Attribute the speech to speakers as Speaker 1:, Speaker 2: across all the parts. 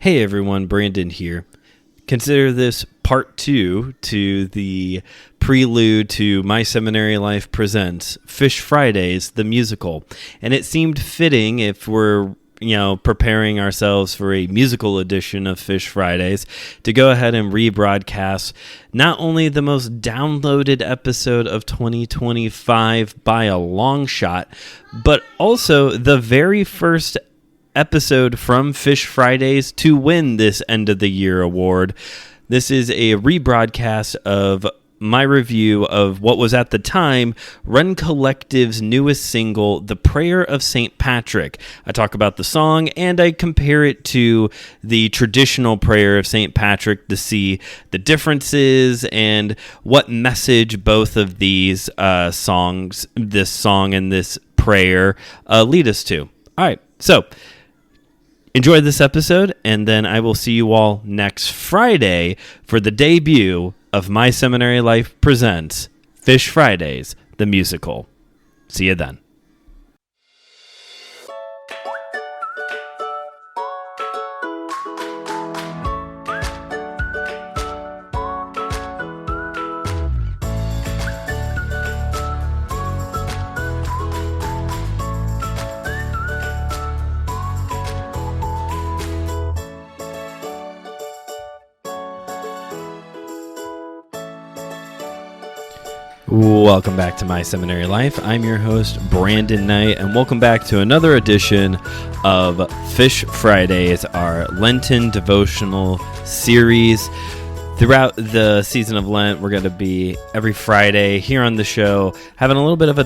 Speaker 1: Hey everyone, Brandon here. Consider this part 2 to the prelude to My Seminary Life presents Fish Frydays, the musical. And it seemed fitting if we're preparing ourselves for a musical edition of Fish Frydays to go ahead and rebroadcast not only the most downloaded episode of 2025 by a long shot, but also the very first episode from Fish Frydays to win this end of the year award. This is a rebroadcast of my review of what was at the time Rend Collective's newest single, The Prayer of Saint Patrick. I talk about the song and I compare it to the traditional Prayer of Saint Patrick to see the differences and what message both of these songs, this song and this prayer, lead us to. All right, so enjoy this episode, and then I will see you all next Friday for the debut of My Seminary Life presents Fish Frydays, the musical. See you then. Welcome back to My Seminary Life. I'm your host, Brandon Knight, and welcome back to another edition of Fish Frydays, our Lenten devotional series. Throughout the season of Lent, we're going to be every Friday here on the show having a little bit of a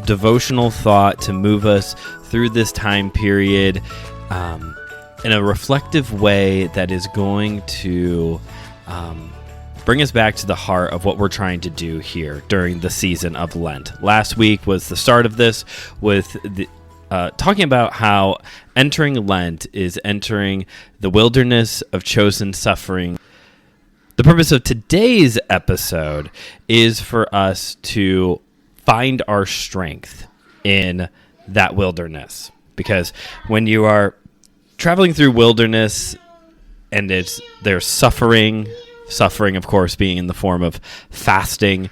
Speaker 1: devotional thought to move us through this time period in a reflective way that is going to bring us back to the heart of what we're trying to do here during the season of Lent. Last week was the start of this with the, talking about how entering Lent is entering the wilderness of chosen suffering. The purpose of today's episode is for us to find our strength in that wilderness. Because when you are traveling through wilderness and there's suffering, of course, being in the form of fasting,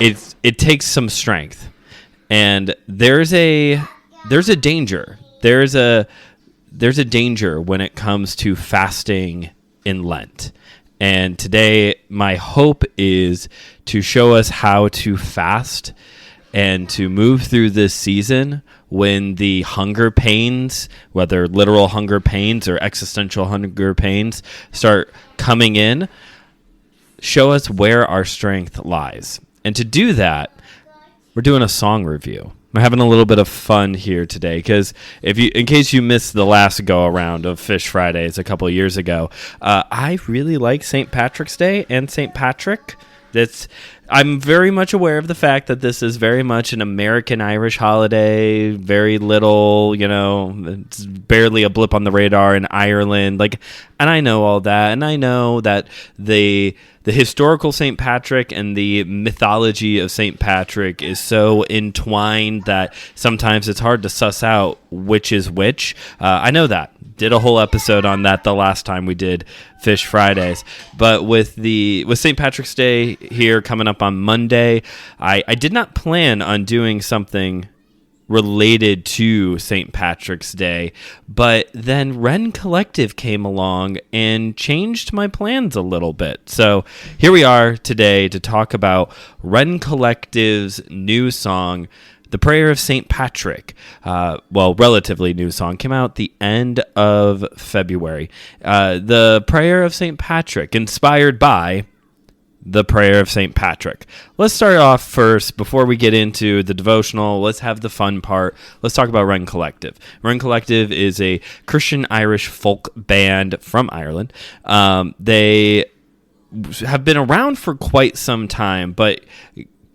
Speaker 1: it takes some strength, and there's a danger. There's a danger when it comes to fasting in Lent. And today, my hope is to show us how to fast and to move through this season when the hunger pains, whether literal hunger pains or existential hunger pains, start coming in. Show us where our strength lies. And to do that, we're doing a song review. We're having a little bit of fun here today because in case you missed the last go around of Fish Frydays a couple of years ago, I really like St. Patrick's Day and St. Patrick. I'm very much aware of the fact that this is very much an American-Irish holiday, very little, it's barely a blip on the radar in Ireland. And I know all that, and I know that the historical St. Patrick and the mythology of St. Patrick is so entwined that sometimes it's hard to suss out which is which. I know that. Did a whole episode on that the last time we did Fish Frydays. But with St. Patrick's Day here coming up on Monday, I did not plan on doing something related to St. Patrick's Day, but then Rend Collective came along and changed my plans a little bit. So here we are today to talk about Rend Collective's new song, The Prayer of Saint Patrick. Relatively new song, came out the end of February. The Prayer of Saint Patrick, inspired by The Prayer of Saint Patrick. Let's start off first, before we get into the devotional, let's have the fun part. Let's talk about Rend Collective. Rend Collective is a Christian Irish folk band from Ireland. They have been around for quite some time, but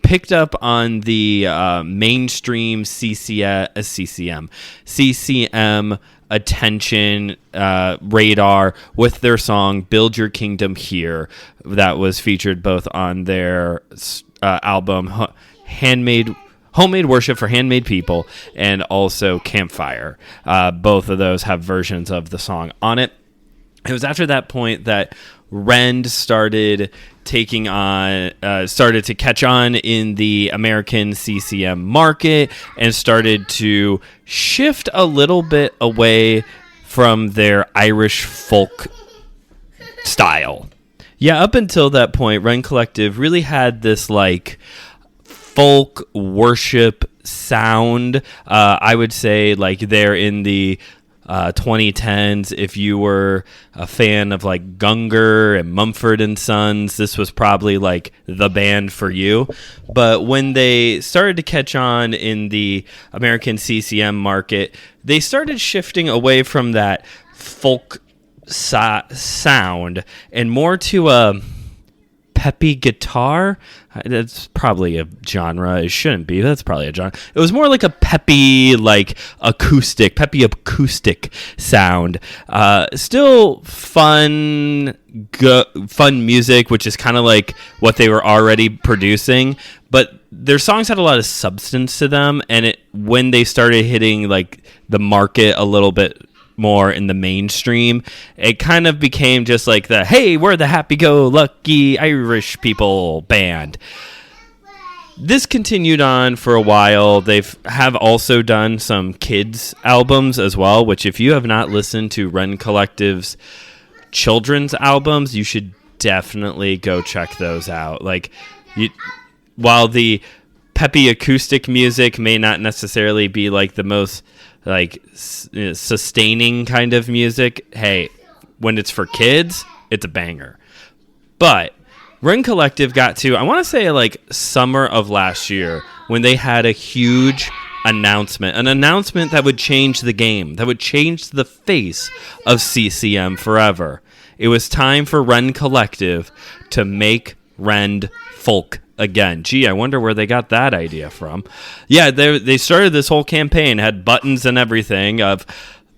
Speaker 1: picked up on the mainstream CCM attention radar with their song Build Your Kingdom Here, that was featured both on their album Homemade Worship for Handmade People and also Campfire. Both of those have versions of the song on it. It was after that point that Rend started started to catch on in the American CCM market and started to shift a little bit away from their Irish folk style. Yeah, up until that point, Rend Collective really had this like folk worship sound. I would say like they're in the 2010s. If you were a fan of like Gungor and Mumford and Sons, this was probably like the band for you. But when they started to catch on in the American CCM market, they started shifting away from that folk sound and more to a peppy guitar. That's probably a genre. It shouldn't be. That's probably a genre. It was more like a peppy, like peppy acoustic sound. Still fun music, which is kind of like what they were already producing. But their songs had a lot of substance to them, and when they started hitting like the market a little bit more in the mainstream, it kind of became just like the, hey, we're the happy-go-lucky Irish people band. This continued on for a while. They have also done some kids albums as well, which if you have not listened to Rend Collective's children's albums, you should definitely go check those out. Like, while the peppy acoustic music may not necessarily be like the most like sustaining kind of music, hey, when it's for kids, it's a banger. But Rend Collective got to, I want to say like summer of last year, when they had a huge announcement, an announcement that would change the game, that would change the face of CCM forever. It was time for Rend Collective to make Rend Folk Again. Gee, I wonder where they got that idea from. Yeah, they started this whole campaign, had buttons and everything of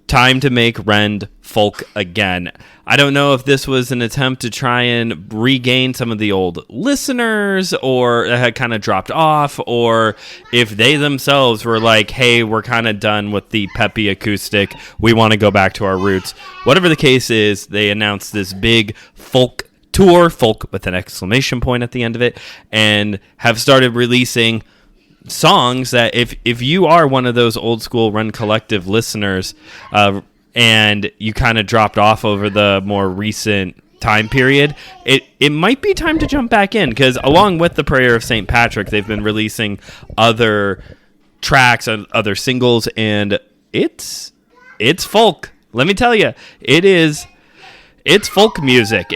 Speaker 1: time to make Rend Folk Again. I don't know if this was an attempt to try and regain some of the old listeners, or it had kind of dropped off, or if they themselves were like, hey, we're kind of done with the peppy acoustic, we want to go back to our roots. Whatever the case is, they announced this big folk tour, folk with an exclamation point at the end of it, and have started releasing songs that if you are one of those old school Rend Collective listeners, and you kind of dropped off over the more recent time period, it might be time to jump back in, because along with the Prayer of Saint Patrick, they've been releasing other tracks, other singles, and it's folk. Let me tell you, it's folk music.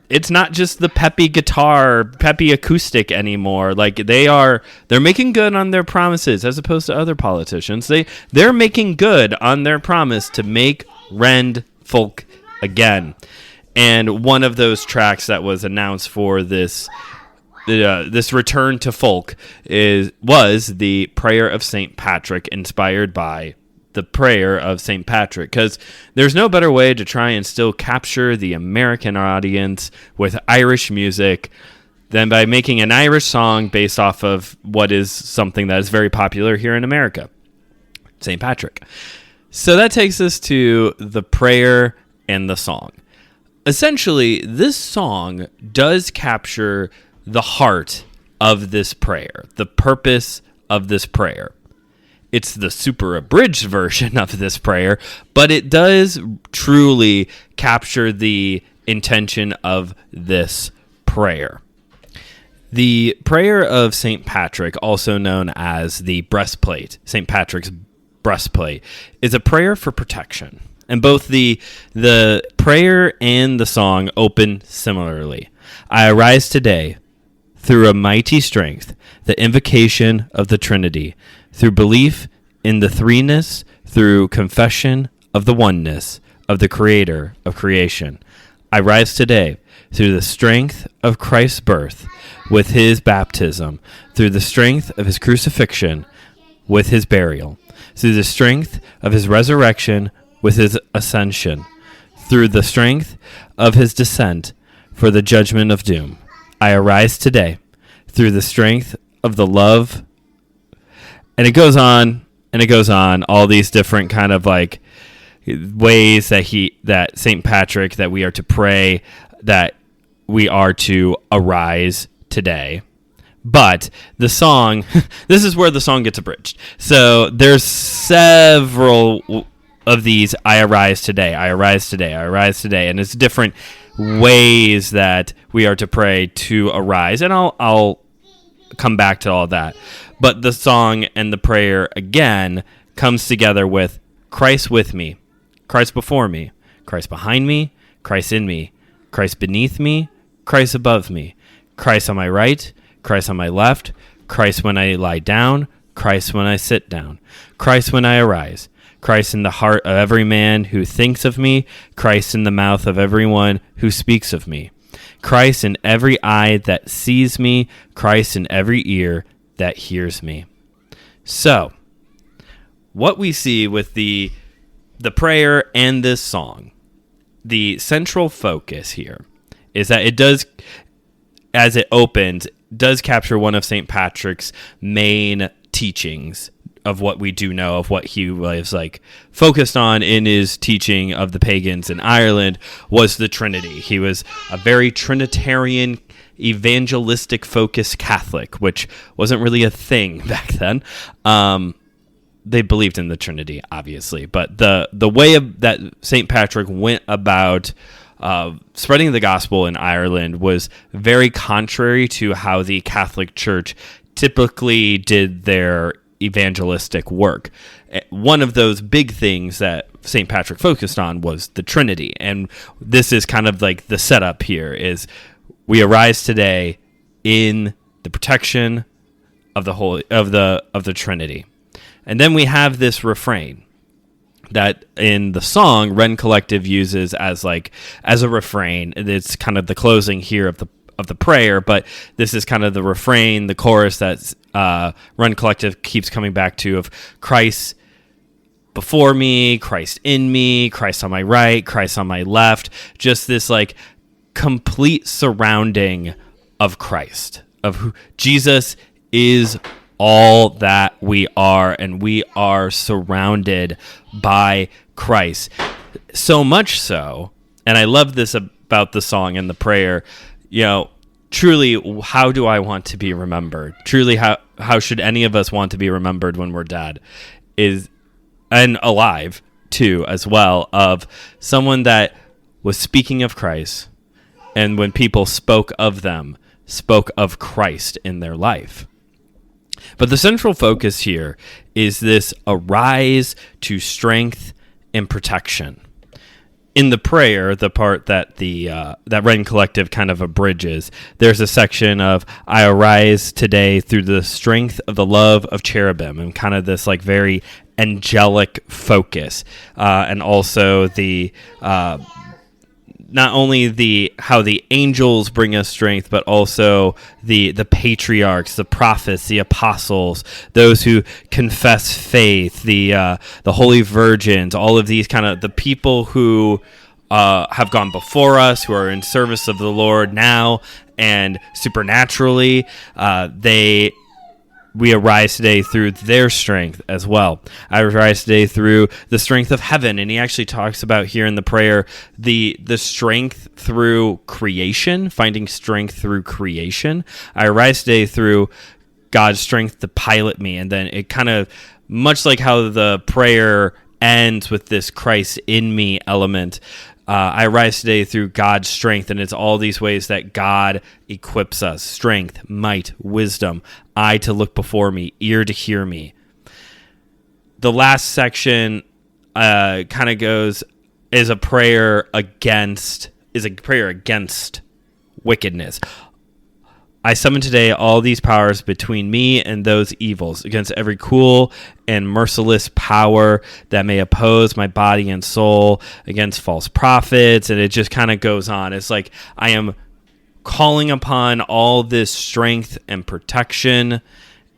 Speaker 1: It's not just the peppy guitar, peppy acoustic anymore. Like they're making good on their promises, as opposed to other politicians. They're making good on their promise to make Rend Folk Again. And one of those tracks that was announced for this return to folk was the Prayer of Saint Patrick, inspired by the Prayer of Saint Patrick, because there's no better way to try and still capture the American audience with Irish music than by making an Irish song based off of what is something that is very popular here in America, Saint Patrick. So that takes us to the prayer and the song. Essentially, this song does capture the heart of this prayer, the purpose of this prayer. It's the super abridged version of this prayer, but it does truly capture the intention of this prayer. The Prayer of Saint Patrick, also known as the Breastplate, Saint Patrick's Breastplate, is a prayer for protection. And both the prayer and the song open similarly. I arise today through a mighty strength, the invocation of the Trinity, through belief in the threeness, through confession of the oneness of the Creator of creation. I rise today through the strength of Christ's birth, with his baptism, through the strength of his crucifixion, with his burial, through the strength of his resurrection, with his ascension, through the strength of his descent, for the judgment of doom. I arise today through the strength of the love. And it goes on, all these different kind of like ways that Saint Patrick, that we are to pray, that we are to arise today. But the song, this is where the song gets abridged. So there's several of these, I arise today, I arise today, I arise today. And it's different ways that we are to pray to arise. And I'll come back to all that. But the song and the prayer, again, comes together with Christ with me, Christ before me, Christ behind me, Christ in me, Christ beneath me, Christ above me, Christ on my right, Christ on my left, Christ when I lie down, Christ when I sit down, Christ when I arise, Christ in the heart of every man who thinks of me, Christ in the mouth of everyone who speaks of me, Christ in every eye that sees me, Christ in every ear that hears me. So, what we see with the prayer and this song, the central focus here is that it does, as it opens, does capture one of St. Patrick's main teachings of what we do know, of what he was like focused on in his teaching of the pagans in Ireland, was the Trinity. He was a very Trinitarian, evangelistic focused Catholic, which wasn't really a thing back then. They believed in the Trinity, obviously, but the way that St. Patrick went about spreading the gospel in Ireland was very contrary to how the Catholic Church typically did their evangelistic work. One of those big things that St. Patrick focused on was the Trinity, and this is kind of like the setup here is we arise today in the protection of the holy of the Trinity. And then we have this refrain that in the song Rend Collective uses as a refrain. It's kind of the closing here of the prayer, but this is kind of the refrain, the chorus that Rend Collective keeps coming back to, of Christ before me, Christ in me, Christ on my right, Christ on my left. Just this like complete surrounding of Christ, of who Jesus is, all that we are, and we are surrounded by Christ. So much so, and I love this about the song and the prayer, truly, how do I want to be remembered? Truly, how should any of us want to be remembered when we're dead? And alive, too, as well, of someone that was speaking of Christ, and when people spoke of them, spoke of Christ in their life. But the central focus here is this arise to strength and protection. In the prayer, the part that that Rend Collective kind of abridges, there's a section of I arise today through the strength of the love of cherubim, and kind of this like very angelic focus, and also the not only how the angels bring us strength, but also the patriarchs, the prophets, the apostles, those who confess faith, the holy virgins, all of these kind of the people who have gone before us, who are in service of the Lord now, and supernaturally, we arise today through their strength as well. I arise today through the strength of heaven. And he actually talks about here in the prayer, the strength through creation, finding strength through creation. I arise today through God's strength to pilot me. And then it kind of, much like how the prayer ends with this Christ in me element, I rise today through God's strength, and it's all these ways that God equips us: strength, might, wisdom, eye to look before me, ear to hear me. The last section kind of is a prayer against wickedness. I summon today all these powers between me and those evils, against every cruel and merciless power that may oppose my body and soul, against false prophets, and it just kind of goes on. It's like I am calling upon all this strength and protection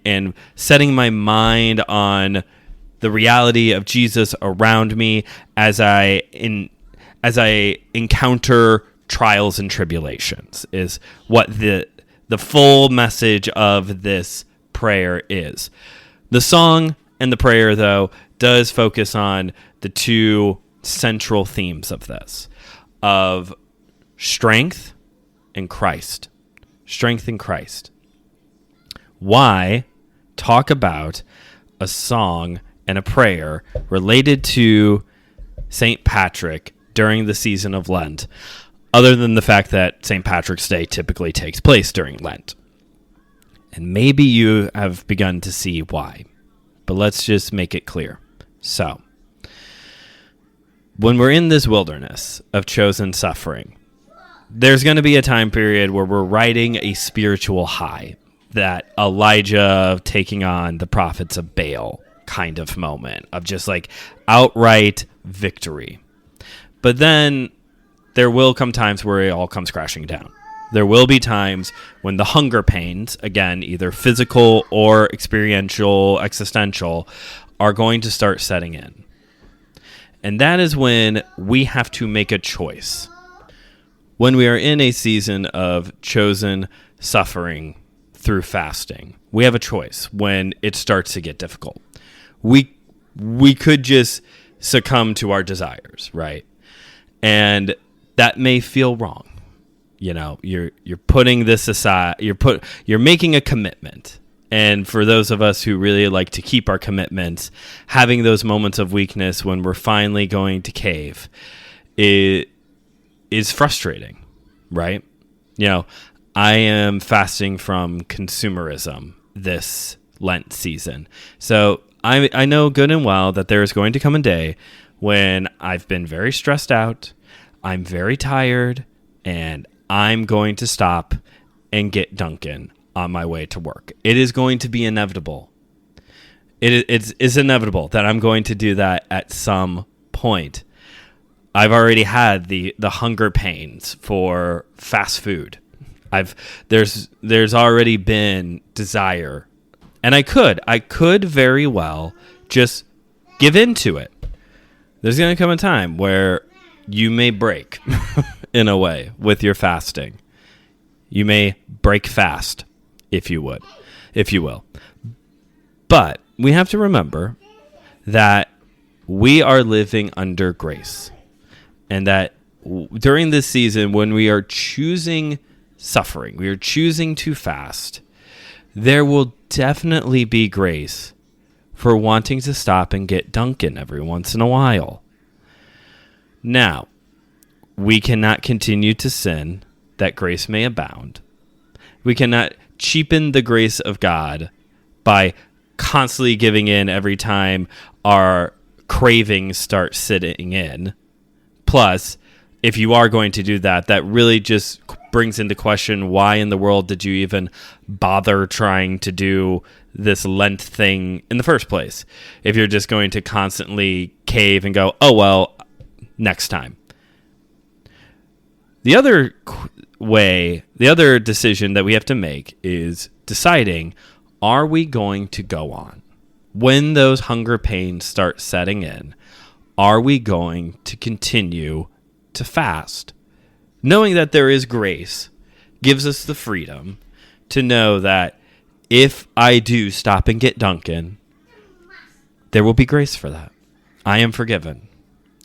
Speaker 1: and setting my mind on the reality of Jesus around me as I encounter trials and tribulations, is what the full message of this prayer is. The song and the prayer, though, does focus on the two central themes of this, of strength in Christ. Strength in Christ. Why talk about a song and a prayer related to Saint Patrick during the season of Lent, other than the fact that St. Patrick's Day typically takes place during Lent? And maybe you have begun to see why, but let's just make it clear. So, when we're in this wilderness of chosen suffering, there's going to be a time period where we're riding a spiritual high, that Elijah taking on the prophets of Baal kind of moment of just like outright victory. But then there will come times where it all comes crashing down. There will be times when the hunger pains, again, either physical or experiential, existential, are going to start setting in. And that is when we have to make a choice. When we are in a season of chosen suffering through fasting, we have a choice when it starts to get difficult. We could just succumb to our desires, right? And that may feel wrong. You know, you're putting this aside, you're making a commitment. And for those of us who really like to keep our commitments, having those moments of weakness when we're finally going to cave, it is frustrating, right? You know, I am fasting from consumerism this Lent season. So I know good and well that there is going to come a day when I've been very stressed out, I'm very tired, and I'm going to stop and get Dunkin' on my way to work. It is going to be inevitable. It's inevitable that I'm going to do that at some point. I've already had the hunger pains for fast food. There's already been desire, and I could very well just give into it. There's going to come a time where you may break in a way with your fasting. You may break fast, if you will. But we have to remember that we are living under grace, and that during this season, when we are choosing suffering, we are choosing to fast, there will definitely be grace for wanting to stop and get Dunkin' every once in a while. Now, we cannot continue to sin that grace may abound. We cannot cheapen the grace of God by constantly giving in every time our cravings start sitting in. Plus, if you are going to do that, that really just brings into question, why in the world did you even bother trying to do this Lent thing in the first place? If you're just going to constantly cave and go, oh, well, next time. The other decision that we have to make is deciding, are we going to go on? When those hunger pains start setting in, are we going to continue to fast? Knowing that there is grace gives us the freedom to know that if I do stop and get Dunkin', there will be grace for that. I am forgiven.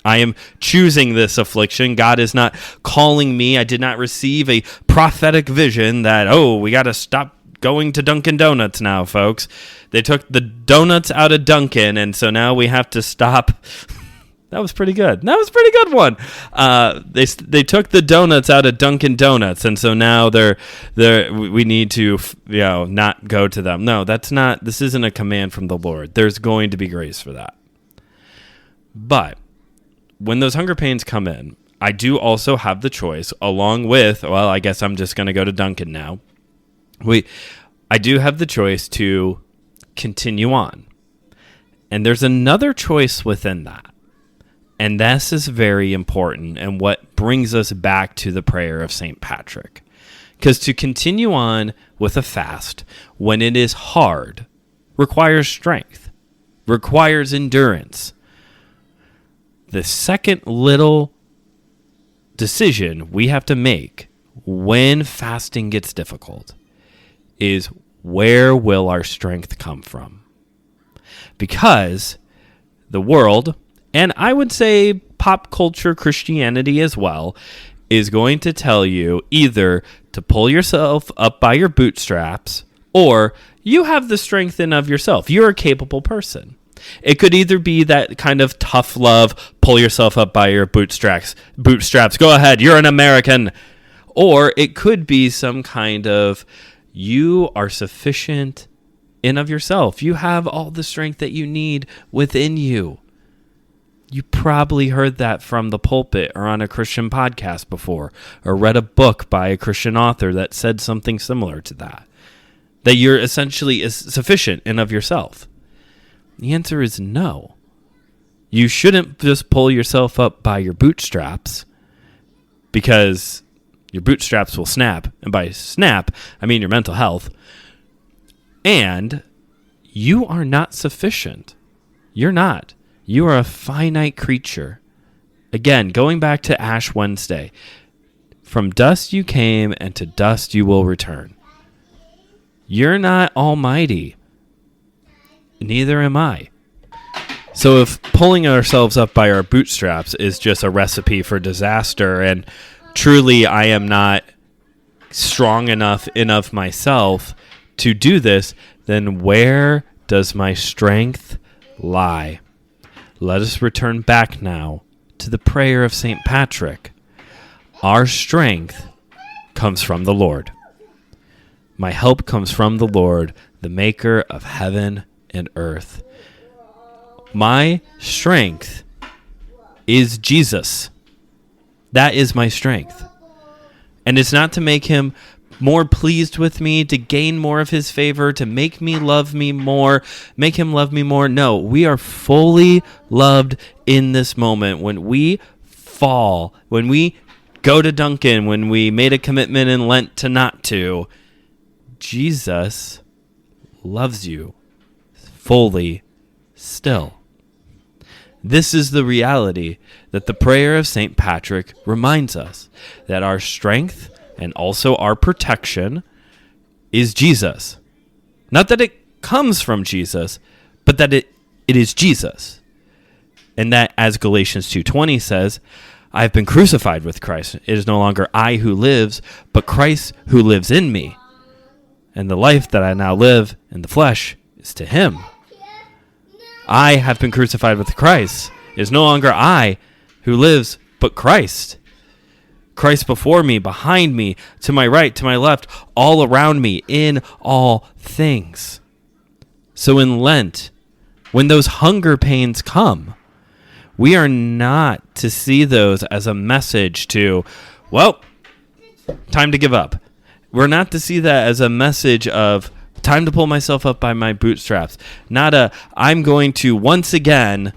Speaker 1: I am choosing this affliction. God is not calling me. I did not receive a prophetic vision that, oh, we got to stop going to Dunkin' Donuts now, folks. They took the donuts out of Dunkin', and so now we have to stop. That was pretty good. That was a pretty good one. They took the donuts out of Dunkin' Donuts, and so now we need to not go to them. No, that's not. This isn't a command from the Lord. There's going to be grace for that. But when those hunger pains come in, I do also have the choice, along with, well, I guess I'm just going to go to Dunkin' now. I do have the choice to continue on. And there's another choice within that. And this is very important, and what brings us back to the prayer of Saint Patrick. Because to continue on with a fast when it is hard requires strength, requires endurance. The second little decision we have to make when fasting gets difficult is, where will our strength come from? Because the world, and I would say pop culture Christianity as well, is going to tell you either to pull yourself up by your bootstraps or you have the strength in of yourself. You're a capable person. It could either be that kind of tough love, pull yourself up by your bootstraps, go ahead, you're an American. Or it could be some kind of, you are sufficient in of yourself. You have all the strength that you need within you. You probably heard that from the pulpit or on a Christian podcast before, or read a book by a Christian author that said something similar to that. That you're essentially sufficient in of yourself. The answer is no. You shouldn't just pull yourself up by your bootstraps, because your bootstraps will snap. And by snap, I mean your mental health. And you are not sufficient. You're not. You are a finite creature. Again, going back to Ash Wednesday, from dust you came and to dust you will return. You're not almighty. Neither am I. So if pulling ourselves up by our bootstraps is just a recipe for disaster, and truly I am not strong enough in of myself to do this, then where does my strength lie? Let us return back now to the prayer of Saint Patrick. Our strength comes from the Lord. My help comes from the Lord, the maker of heaven and earth. My strength is Jesus. That is my strength. And it's not to make him more pleased with me, to gain more of his favor, to make me love me more, make him love me more. No, we are fully loved in this moment. When we fall, when we go to Dunkin', when we made a commitment in Lent to not to, Jesus loves you fully still. This is the reality that the prayer of Saint Patrick reminds us, that our strength and also our protection is Jesus. Not that it comes from Jesus, but that it is Jesus. And that, as Galatians 2:20 says, I have been crucified with Christ. It is no longer I who lives, but Christ who lives in me. And the life that I now live in the flesh is to him. I have been crucified with Christ. It is no longer I who lives, but Christ. Christ before me, behind me, to my right, to my left, all around me, in all things. So in Lent, when those hunger pains come, we are not to see those as a message to, well, time to give up. We're not to see that as a message of time to pull myself up by my bootstraps. Not a, I'm going to once again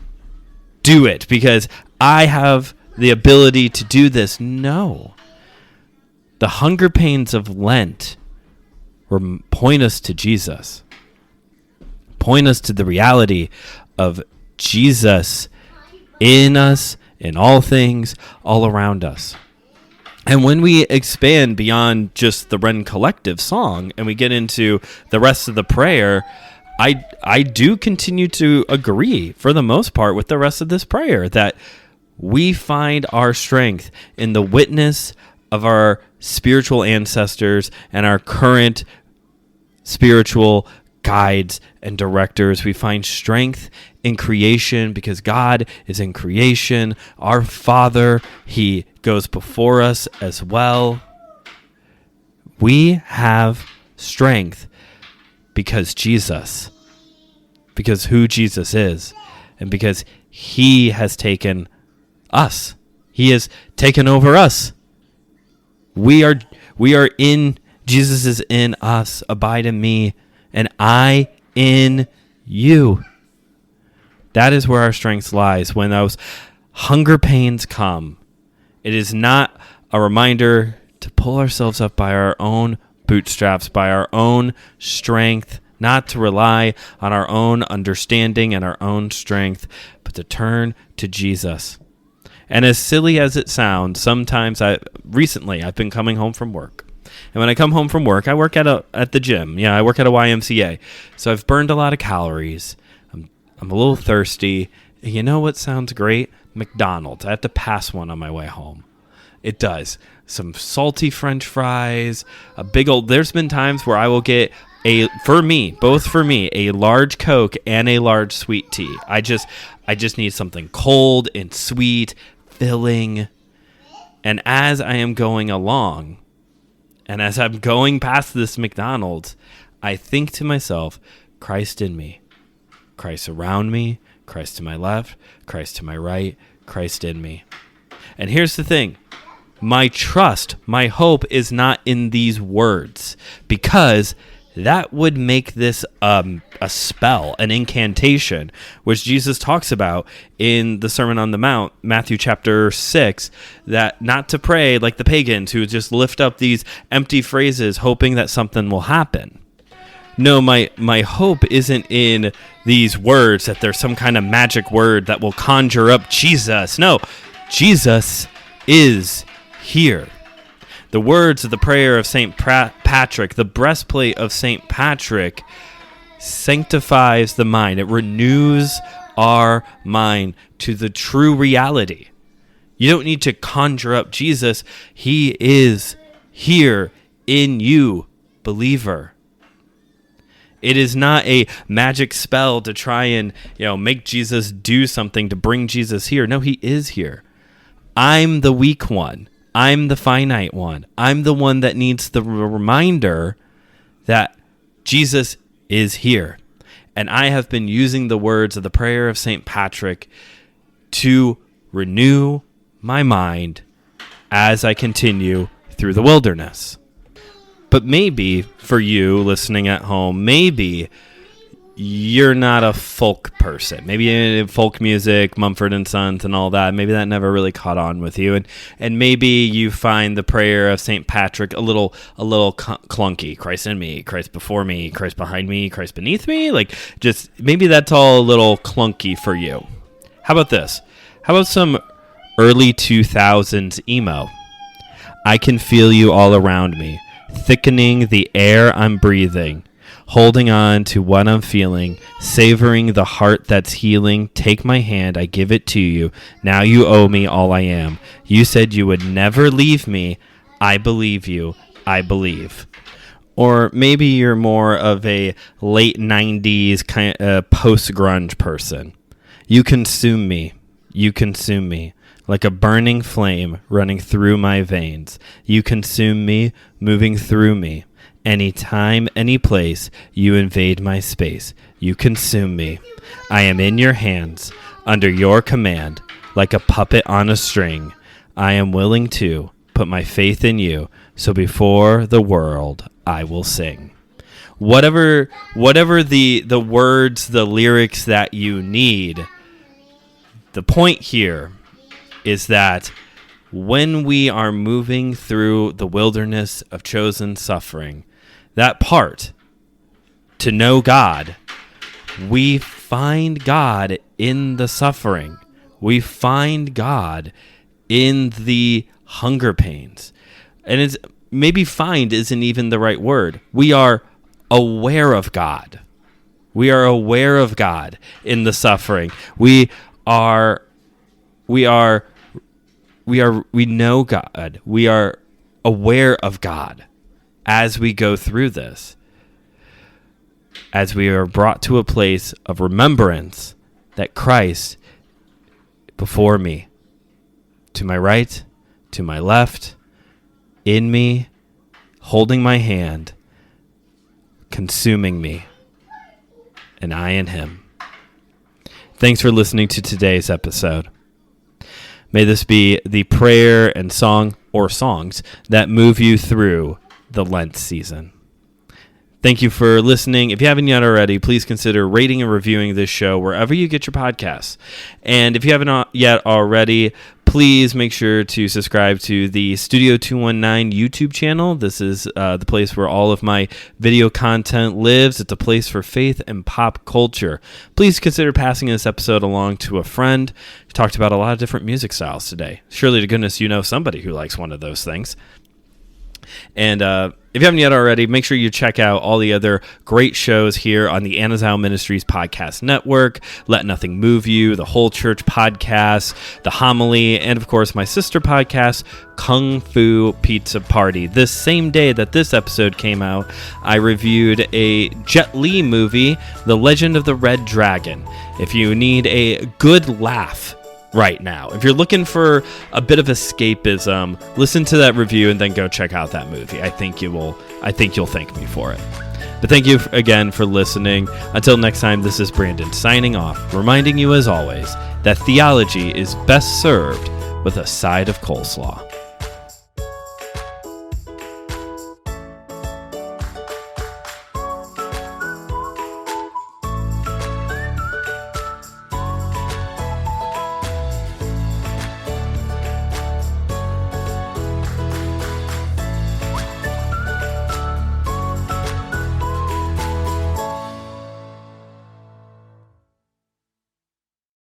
Speaker 1: do it because I have the ability to do this. No. The hunger pains of Lent point us to Jesus. Point us to the reality of Jesus in us, in all things, all around us. And when we expand beyond just the Rend Collective song and we get into the rest of the prayer, I do continue to agree, for the most part, with the rest of this prayer, that we find our strength in the witness of our spiritual ancestors and our current spiritual guides and directors. We find strength in creation because God is in creation. Our Father, he goes before us as well. We have strength because Jesus, because who Jesus is, and because he has taken us. He has taken over us. We are in, Jesus is in us. Abide in me, and I in you. That is where our strength lies. When those hunger pains come, it is not a reminder to pull ourselves up by our own bootstraps, by our own strength, not to rely on our own understanding and our own strength, but to turn to Jesus. And as silly as it sounds, sometimes recently I've been coming home from work. And when I come home from work, I work at the gym. Yeah, I work at a YMCA. So I've burned a lot of calories. I'm a little thirsty, You know what sounds great? McDonald's. I have to pass one on my way home. It does. Some salty French fries, a big old... There's been times where I will get both for me, a large Coke and a large sweet tea. I just need something cold and sweet, filling. And as I am going along, and as I'm going past this McDonald's, I think to myself, Christ in me, Christ around me, Christ to my left, Christ to my right, Christ in me. And here's the thing. My trust, my hope is not in these words, because that would make this a spell, an incantation, which Jesus talks about in the Sermon on the Mount, Matthew chapter 6, that not to pray like the pagans who just lift up these empty phrases hoping that something will happen. No, my hope isn't in these words, that there's some kind of magic word that will conjure up Jesus. No, Jesus is here. The words of the prayer of Saint Patrick, the breastplate of Saint Patrick, sanctifies the mind. It renews our mind to the true reality. You don't need to conjure up Jesus. He is here in you, believer. It is not a magic spell to try and, make Jesus do something to bring Jesus here. No, he is here. I'm the weak one. I'm the finite one. I'm the one that needs the reminder that Jesus is here. And I have been using the words of the prayer of Saint Patrick to renew my mind as I continue through the wilderness. But maybe for you listening at home, maybe you're not a folk person. Maybe folk music, Mumford and Sons and all that, maybe that never really caught on with you. And maybe you find the prayer of St. Patrick a little clunky. Christ in me, Christ before me, Christ behind me, Christ beneath me. Just maybe that's all a little clunky for you. How about this? How about some early 2000s emo? I can feel you all around me, thickening the air I'm breathing. Holding on to what I'm feeling, savoring the heart that's healing. Take my hand, I give it to you. Now you owe me all I am. You said you would never leave me. I believe you. I believe. Or maybe you're more of a late 90s kind of post-grunge person. You consume me. You consume me. Like a burning flame running through my veins. You consume me, moving through me. Any time, any place, you invade my space. You consume me. I am in your hands, under your command, like a puppet on a string. I am willing to put my faith in you, so before the world I will sing. Whatever the words, the lyrics that you need, the point here is that when we are moving through the wilderness of chosen suffering, that part, to know God, we find God in the suffering. We find God in the hunger pains. And it's maybe find isn't even the right word. We are aware of God. We are aware of God in the suffering. We know God. We are aware of God as we go through this. As we are brought to a place of remembrance that Christ before me, to my right, to my left, in me, holding my hand, consuming me, and I in him. Thanks for listening to today's episode. May this be the prayer and song or songs that move you through the Lent season. Thank you for listening. If you haven't yet already, please consider rating and reviewing this show wherever you get your podcasts. And if you haven't yet already, please make sure to subscribe to the Studio 219 YouTube channel. This is the place where all of my video content lives. It's a place for faith and pop culture. Please consider passing this episode along to a friend. We talked about a lot of different music styles today. Surely to goodness you know somebody who likes one of those things. And if you haven't yet already, make sure you check out all the other great shows here on the Anazao Ministries Podcast Network, Let Nothing Move You, the Whole Church Podcast, The Homily, and of course my sister podcast, Kung Fu Pizza Party. This same day that this episode came out, I reviewed a Jet Li movie, The Legend of the Red Dragon. If you need a good laugh right now, if you're looking for a bit of escapism, listen to that review and then go check out that movie. I think you'll thank me for it. But thank you again for listening. Until next time, this is Brandon signing off, reminding you as always that theology is best served with a side of coleslaw.